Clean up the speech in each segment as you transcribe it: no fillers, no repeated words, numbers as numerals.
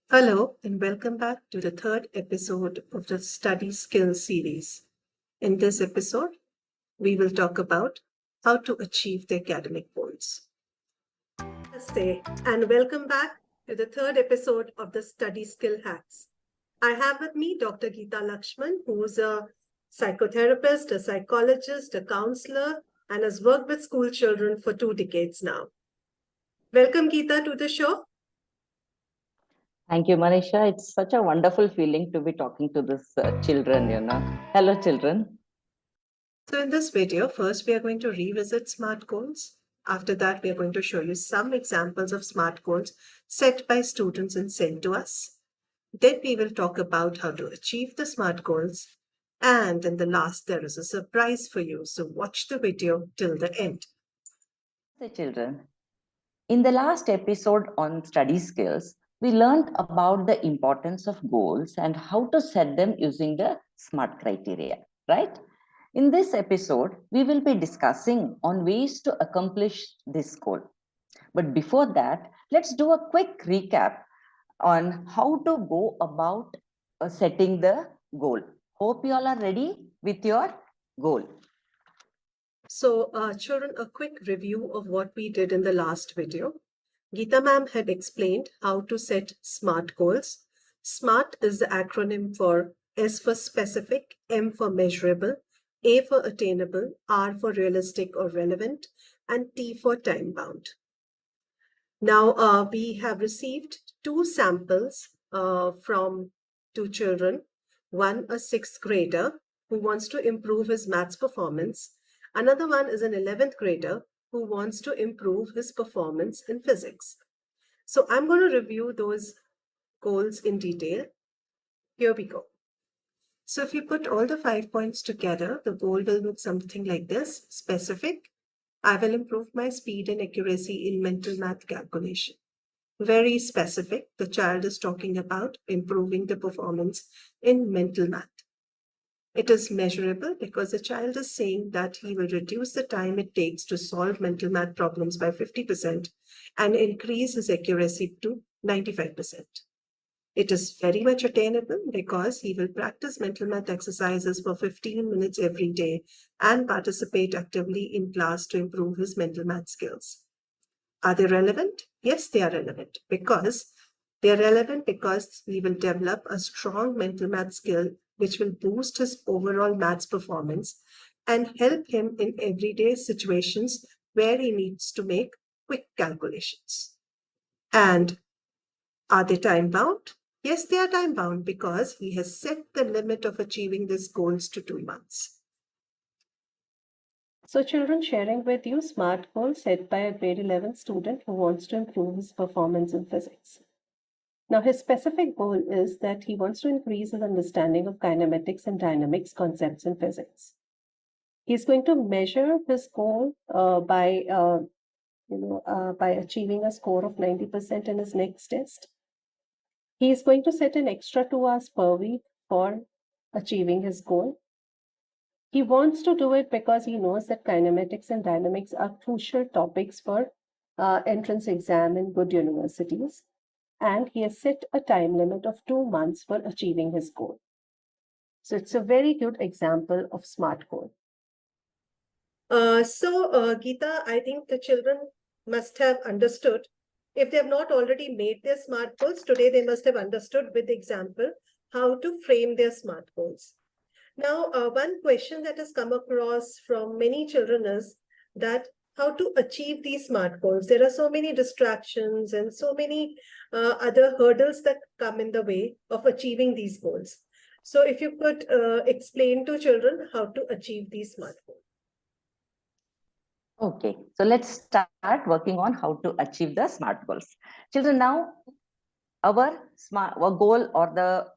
Hello, and welcome back to the third episode of the Study Skills series. In this episode, we will talk about how to achieve the academic goals. Namaste, and welcome back to the third episode of the Study Skill Hacks. I have with me Dr. Geeta Laxman, who is a psychotherapist, a psychologist, a counselor, and has worked with school children for 2 decades now. Welcome, Geeta, to the show. Thank you, Manisha. It's such a wonderful feeling to be talking to this children. Hello, children. So in this video, first we are going to revisit SMART goals. After that, we are going to show you some examples of SMART goals set by students and sent to us. Then we will talk about how to achieve the SMART goals. And in the last, there is a surprise for you. So watch the video till the end. The children. In the last episode on study skills, we learned about the importance of goals and how to set them using the SMART criteria, right? In this episode, we will be discussing on ways to accomplish this goal. But before that, let's do a quick recap on how to go about setting the goal. Hope you all are ready with your goal. So children, a quick review of what we did in the last video. Geeta ma'am had explained how to set SMART goals. SMART is the acronym for S for specific, M for measurable, A for attainable, R for realistic or relevant, and T for time bound. Now, we have received two samples from two children. One, a sixth grader who wants to improve his maths performance. Another one is an 11th grader who wants to improve his performance in physics. So I'm going to review those goals in detail. Here we go. So if you put all the 5 points together, the goal will look something like this. Specific, I will improve my speed and accuracy in mental math calculation. Very specific, the child is talking about improving the performance in mental math. It is measurable because the child is saying that he will reduce the time it takes to solve mental math problems by 50% and increase his accuracy to 95%. It is very much attainable because he will practice mental math exercises for 15 minutes every day and participate actively in class to improve his mental math skills. Are they relevant? Yes, they are relevant because we will develop a strong mental math skill which will boost his overall maths performance and help him in everyday situations where he needs to make quick calculations. And are they time bound? Yes, they are time bound because he has set the limit of achieving these goals to 2 months. So children, sharing with you SMART goals set by a grade 11 student who wants to improve his performance in physics. Now, his specific goal is that he wants to increase his understanding of kinematics and dynamics concepts in physics. He's going to measure his goal by achieving a score of 90% in his next test. He is going to set an extra 2 hours per week for achieving his goal. He wants to do it because he knows that kinematics and dynamics are crucial topics for entrance exam in good universities. And he has set a time limit of 2 months for achieving his goal. So it's a very good example of SMART goal. Geeta, I think the children must have understood. If they have not already made their SMART goals, today they must have understood with example how to frame their SMART goals. Now, one question that has come across from many children is that how to achieve these SMART goals. There are so many distractions and so many other hurdles that come in the way of achieving these goals. So if you could explain to children how to achieve these SMART goals. Okay, so let's start working on how to achieve the SMART goals. Children, now our goal or the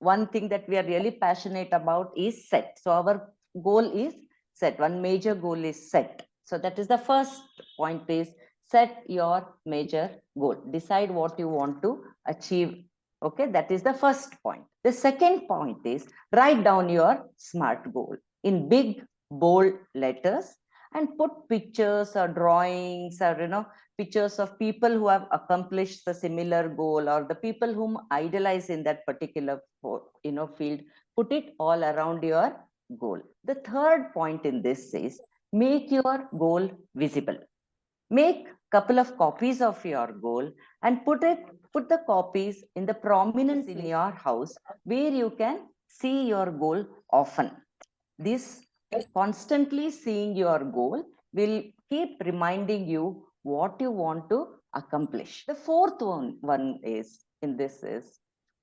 one thing that we are really passionate about is set. So our goal is set. One major goal is set. So that is the first point is set your major goal. Decide what you want to achieve. Okay, that is the first point. The second point is write down your SMART goal in big, bold letters and put pictures or drawings or pictures of people who have accomplished the similar goal, or the people whom idolize in that particular field. Put it all around your goal. The third point in this is make your goal visible. Make couple of copies of your goal and put the copies in the prominence in your house where you can see your goal often. This constantly seeing your goal will keep reminding you what you want to accomplish. The fourth one is in this is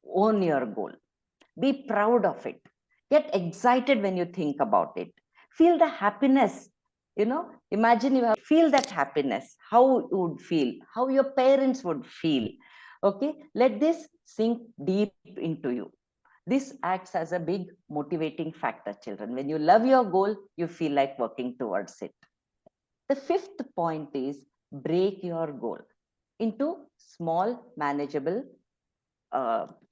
own your goal. Be proud of it. Get excited when you think about it. Feel the happiness. Imagine you feel that happiness, how you would feel, how your parents would feel. Okay, let this sink deep into you. This acts as a big motivating factor, children. When you love your goal, you feel like working towards it. The fifth point is break your goal into small, manageable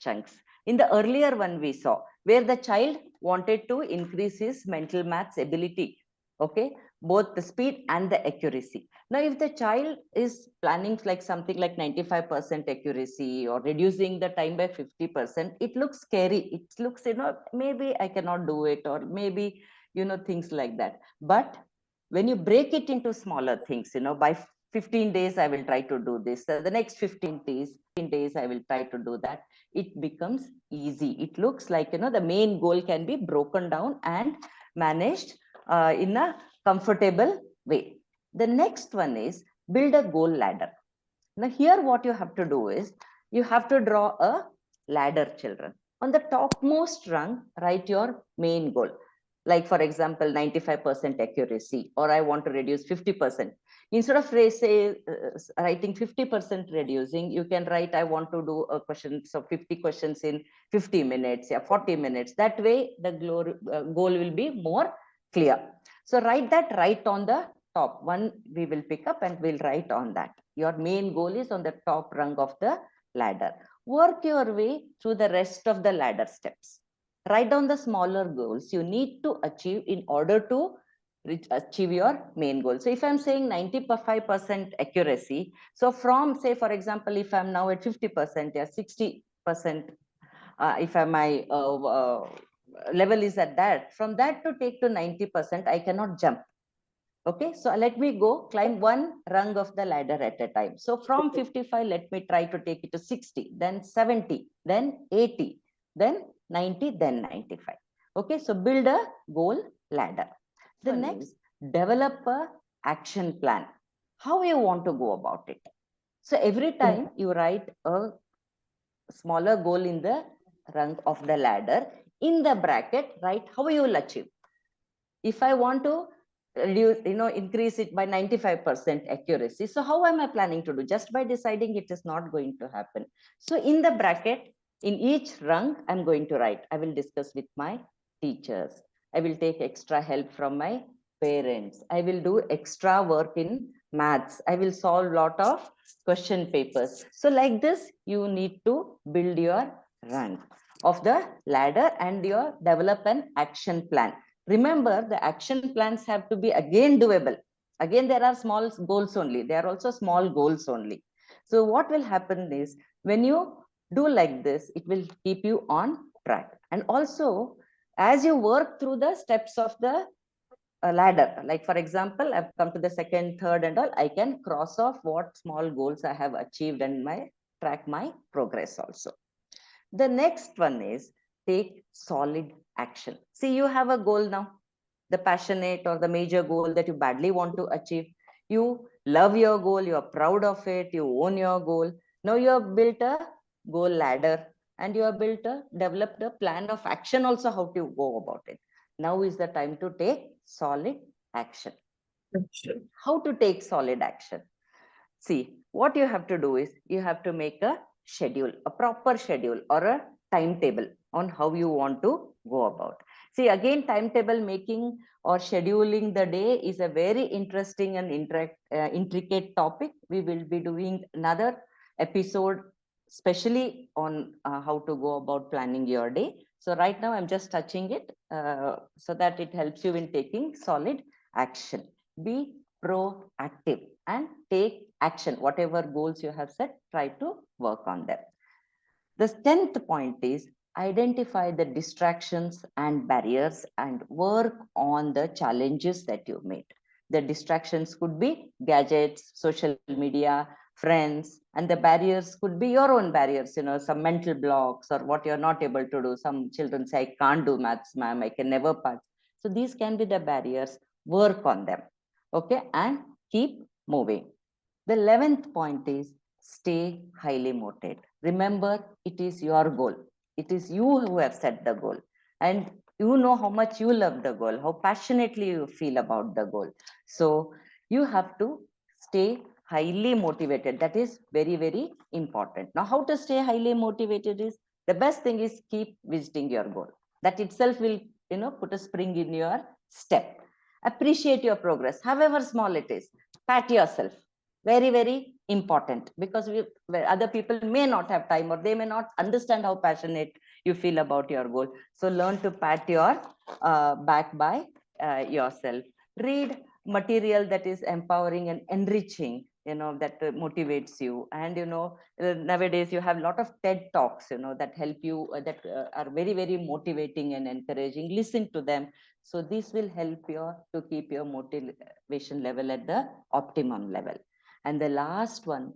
chunks. In the earlier one we saw, where the child wanted to increase his mental maths ability, okay, both the speed and the accuracy. Now, if the child is planning like something like 95% accuracy or reducing the time by 50%, it looks scary. It looks, maybe I cannot do it, or maybe, things like that. But when you break it into smaller things, by 15 days, I will try to do this. The next 15 days, I will try to do that. It becomes easy. It looks like, the main goal can be broken down and managed in a comfortable way. The next one is build a goal ladder. Now here what you have to do is you have to draw a ladder, children. On the topmost rung, write your main goal. Like for example, 95% accuracy, or I want to reduce 50%. Instead of writing 50% reducing, you can write, I want to do a question, so 50 questions in 50 minutes, 40 minutes. That way the goal will be more clear. So write that right on the top. One we will pick up and we'll write on that. Your main goal is on the top rung of the ladder. Work your way through the rest of the ladder steps. Write down the smaller goals you need to achieve in order to achieve your main goal. So if I'm saying 95% accuracy, so from, say, for example, if I'm now at 50%, 60%, if my level is at that, from that to take to 90%, I cannot jump. Okay, so let me go climb one rung of the ladder at a time. So from 55, let me try to take it to 60, then 70, then 80, then 90, then 95. Okay, so build a goal ladder. The next, develop a action plan. How you want to go about it. So every time you write a smaller goal in the rung of the ladder, in the bracket, write how you will achieve. If I want to reduce, increase it by 95% accuracy, so how am I planning to do? Just by deciding it is not going to happen. So in the bracket, in each rung, I'm going to write, I will discuss with my teachers. I will take extra help from my parents. I will do extra work in maths. I will solve a lot of question papers. So like this, you need to build your rung of the ladder and your develop an action plan. Remember, the action plans have to be again doable. Again, there are small goals only. There are also small goals only. So what will happen is when you do like this, it will keep you on track. And also, as you work through the steps of the ladder, like for example, I've come to the second, third and all, I can cross off what small goals I have achieved and track my progress also. The next one is take solid action. See, you have a goal now, the passionate or the major goal that you badly want to achieve. You love your goal, you are proud of it, you own your goal. Now you have built a goal ladder and you have developed a plan of action also how to go about it. Now is the time to take solid action. How to take solid action? See, what you have to do is you have to make a schedule, a proper schedule or a timetable on how you want to go about. See, again, timetable making or scheduling the day is a very interesting and intricate topic. We will be doing another episode, especially on how to go about planning your day. So right now, I'm just touching it so that it helps you in taking solid action. Be proactive and take action. Whatever goals you have set, try to work on them. The 10th point is identify the distractions and barriers and work on the challenges that you meet. The distractions could be gadgets, social media, friends, and the barriers could be your own barriers, some mental blocks or what you're not able to do. Some children say, I can't do maths, ma'am, I can never pass. So these can be the barriers, work on them, okay, and keep moving. The 11th point is stay highly motivated. Remember, it is your goal. It is you who have set the goal. And you know how much you love the goal, how passionately you feel about the goal. So you have to stay highly motivated. That is very, very important. Now, how to stay highly motivated is the best thing is keep visiting your goal. That itself will, put a spring in your step. Appreciate your progress, however small it is. Pat yourself. Very, very important, because other people may not have time or they may not understand how passionate you feel about your goal. So learn to pat your back by yourself. Read material that is empowering and enriching, that motivates you. And nowadays you have a lot of TED talks, that help you, that are very, very motivating and encouraging. Listen to them. So this will help you to keep your motivation level at the optimum level. And the last one,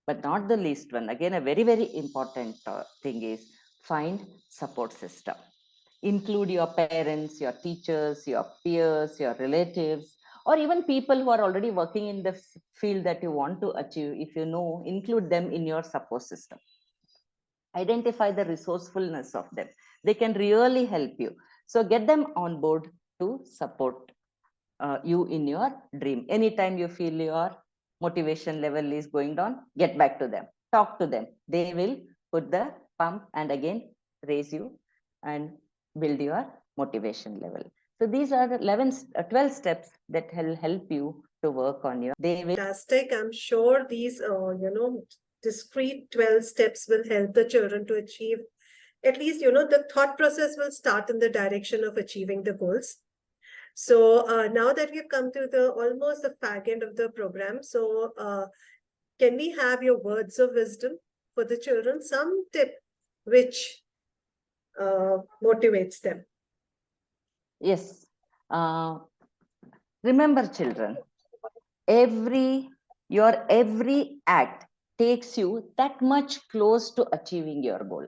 but not the least one, again, a very, very important thing is find support system. Include your parents, your teachers, your peers, your relatives, or even people who are already working in the field that you want to achieve. If you know, include them in your support system. Identify the resourcefulness of them. They can really help you. So get them on board to support you in your dream. Anytime you feel your motivation level is going down, get back to them, talk to them. They will put the pump and again raise you and build your motivation level. So these are the 12 steps that will help you to work on your. They will. Fantastic. I'm sure these, discrete 12 steps will help the children to achieve, at least, the thought process will start in the direction of achieving the goals. So now that we've come to the almost the fag end of the program, so can we have your words of wisdom for the children? Some tip which motivates them. Yes. Remember, children, every act takes you that much close to achieving your goal.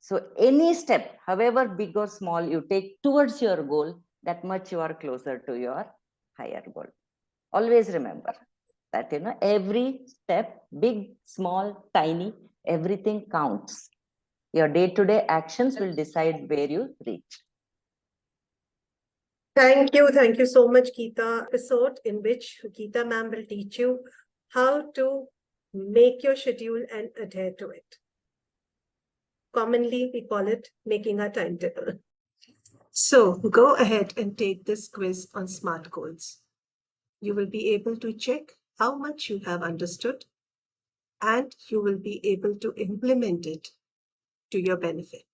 So any step, however big or small you take towards your goal, that much you are closer to your higher goal. Always remember that, every step, big, small, tiny, everything counts. Your day-to-day actions will decide where you reach. Thank you so much, Geeta. Episode in which Geeta ma'am will teach you how to make your schedule and adhere to it. Commonly, we call it making a timetable. So go ahead and take this quiz on SMART goals. You will be able to check how much you have understood, and you will be able to implement it to your benefit.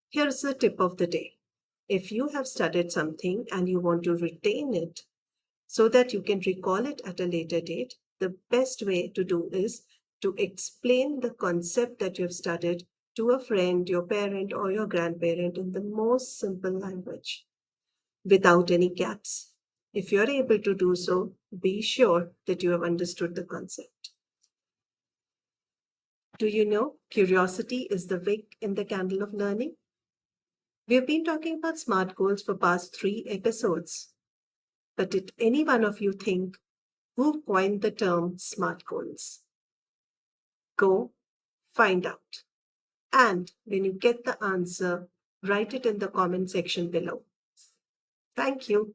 Here's the tip of the day. If you have studied something and you want to retain it so that you can recall it at a later date, the best way to do is to explain the concept that you've studied to a friend, your parent, or your grandparent in the most simple language without any gaps. If you're able to do so, be sure that you have understood the concept. Do you know curiosity is the wick in the candle of learning? We've been talking about SMART goals for past 3 episodes. But did any one of you think who coined the term SMART goals? Go find out. And when you get the answer, write it in the comment section below. Thank you.